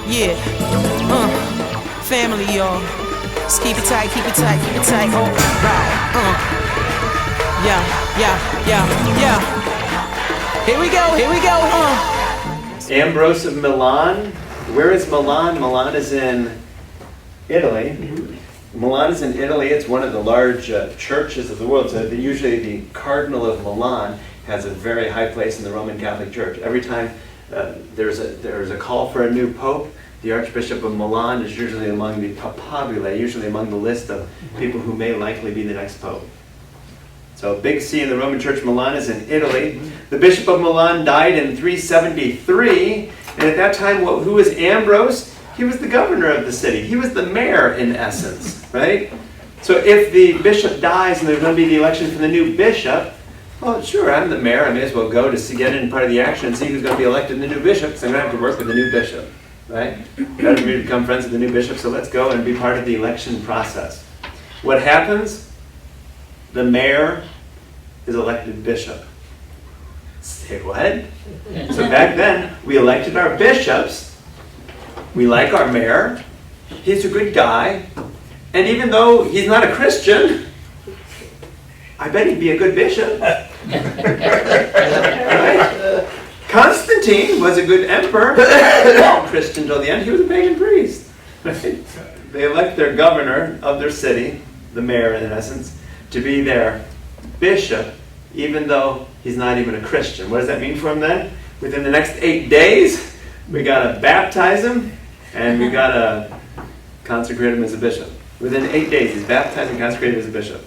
Yeah, family, y'all. Just keep it tight, keep it tight, keep it tight. Oh, right. Yeah. Here we go. Ambrose of Milan. Where is Milan? Milan is in Italy. Milan is in Italy. It's one of the large churches of the world. So usually the Cardinal of Milan has a very high place in the Roman Catholic Church. Every time there's a call for a new pope, the Archbishop of Milan is usually among the papabile, usually among the list of people who may likely be the next pope. So big C in the Roman Church, Milan is in Italy. The Bishop of Milan died in 373, and at that time, who was Ambrose? He was the governor of the city. He was the mayor in essence, right? So if the bishop dies and there's going to be the election for the new bishop, well, sure, I'm the mayor. I may as well go to get in part of the action and see who's going to be elected the new bishop, because I'm going to have to work with the new bishop, right? Better for me to become friends with the new bishop, so let's go and be part of the election process. What happens? The mayor is elected bishop. Say what? So back then, we elected our bishops. We like our mayor. He's a good guy. And even though he's not a Christian, I bet he'd be a good bishop. Right? Constantine was a good emperor. Not Christian till the end. He was a pagan priest. Right? They elect their governor of their city, the mayor in essence, to be their bishop, even though he's not even a Christian. What does that mean for him then? Within the next 8 days, we got to baptize him, and we got to consecrate him as a bishop. Within 8 days, he's baptized and consecrated as a bishop.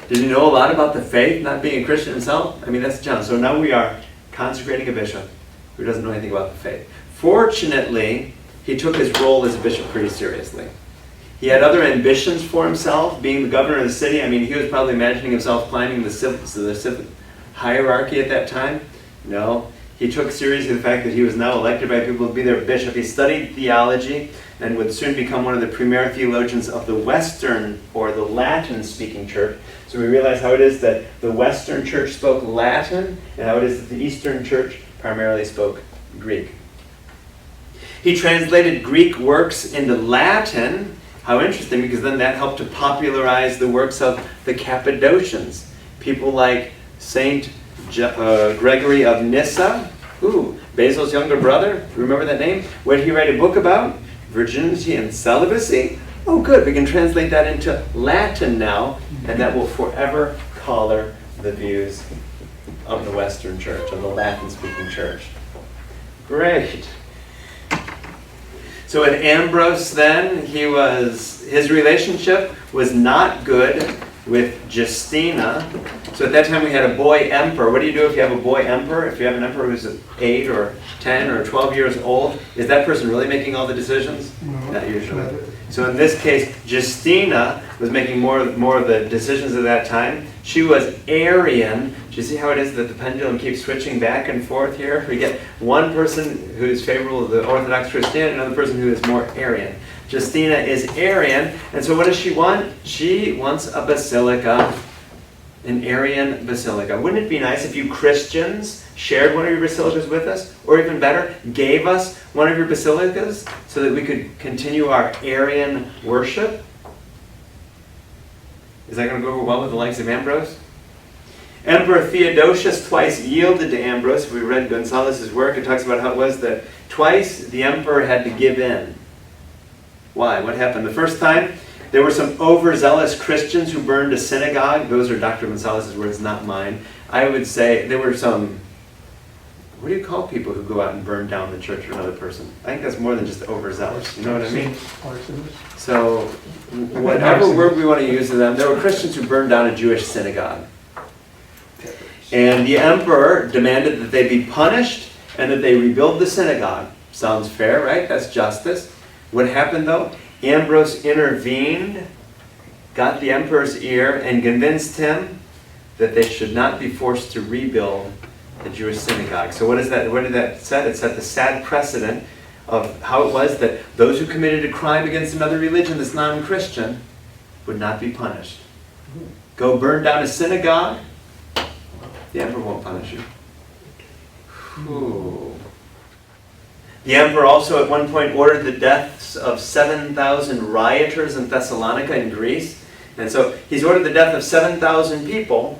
Did you know a lot about the faith, not being a Christian himself? I mean, that's a challenge. So now we are consecrating a bishop who doesn't know anything about the faith. Fortunately, he took his role as a bishop pretty seriously. He had other ambitions for himself, being the governor of the city. I mean, he was probably imagining himself climbing the civic hierarchy at that time. No. He took seriously the fact that he was now elected by people to be their bishop. He studied theology and would soon become one of the premier theologians of the Western or the Latin-speaking church. So we realize how it is that the Western church spoke Latin and how it is that the Eastern church primarily spoke Greek. He translated Greek works into Latin. How interesting, because then that helped to popularize the works of the Cappadocians. People like Saint Gregory of Nyssa. Basil's younger brother. Remember that name? What did he write a book about? Virginity and celibacy? Oh, good. We can translate that into Latin now, and that will forever color the views of the Western church, of the Latin-speaking church. Great. So at Ambrose then, his relationship was not good with Justina. So at that time we had a boy emperor. What do you do if you have a boy emperor? If you have an emperor who's 8 or 10 or 12 years old, is that person really making all the decisions? No. Not usually. So in this case, Justina was making more of the decisions at that time. She was Arian. Do you see how it is that the pendulum keeps switching back and forth here? We get one person who is favorable to the Orthodox Christianity, another person who is more Arian. Justina is Arian, and so what does she want? She wants a basilica, an Arian basilica. Wouldn't it be nice if you Christians shared one of your basilicas with us, or even better, gave us one of your basilicas so that we could continue our Arian worship? Is that going to go over well with the likes of Ambrose? Emperor Theodosius twice yielded to Ambrose. If we read Gonzalez's work, it talks about how it was that twice the emperor had to give in. Why? What happened? The first time, there were some overzealous Christians who burned a synagogue. Those are Dr. Gonzalez's words, not mine. I would say there were some, what do you call people who go out and burn down the church of another person? I think that's more than just overzealous. You know what I mean? So, whatever word we want to use to them, there were Christians who burned down a Jewish synagogue. And the emperor demanded that they be punished and that they rebuild the synagogue. Sounds fair, right? That's justice. What happened though? Ambrose intervened, got the emperor's ear, and convinced him that they should not be forced to rebuild the Jewish synagogue. So what did that set? It set the sad precedent of how it was that those who committed a crime against another religion that's non-Christian would not be punished. Go burn down a synagogue, the emperor won't punish you. Ooh. The emperor also at one point ordered the deaths of 7,000 rioters in Thessalonica in Greece. And so he's ordered the death of 7,000 people.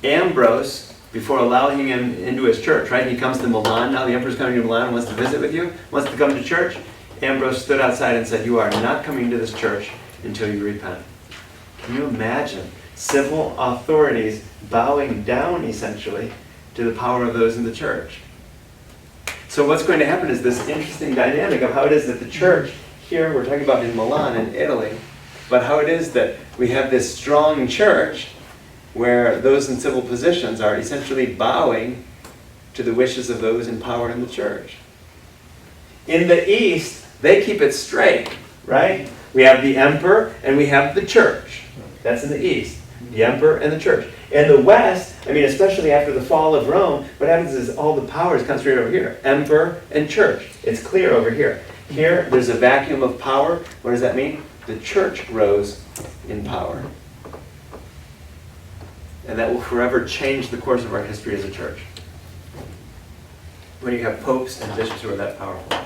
Ambrose, before allowing him into his church, right? He comes to Milan now. The emperor's coming to Milan and wants to visit with you, wants to come to church. Ambrose stood outside and said, "You are not coming to this church until you repent." Can you imagine civil authorities bowing down, essentially, to the power of those in the church? So what's going to happen is this interesting dynamic of how it is that the church, here we're talking about in Milan in Italy, but how it is that we have this strong church where those in civil positions are essentially bowing to the wishes of those in power in the church. In the East, they keep it straight, right? We have the emperor and we have the church. That's in the East. The emperor and the church. In the West, I mean, especially after the fall of Rome, what happens is all the power is concentrated over here. Emperor and church. It's clear over here. Here, there's a vacuum of power. What does that mean? The church grows in power. And that will forever change the course of our history as a church. When you have popes and bishops who are that powerful.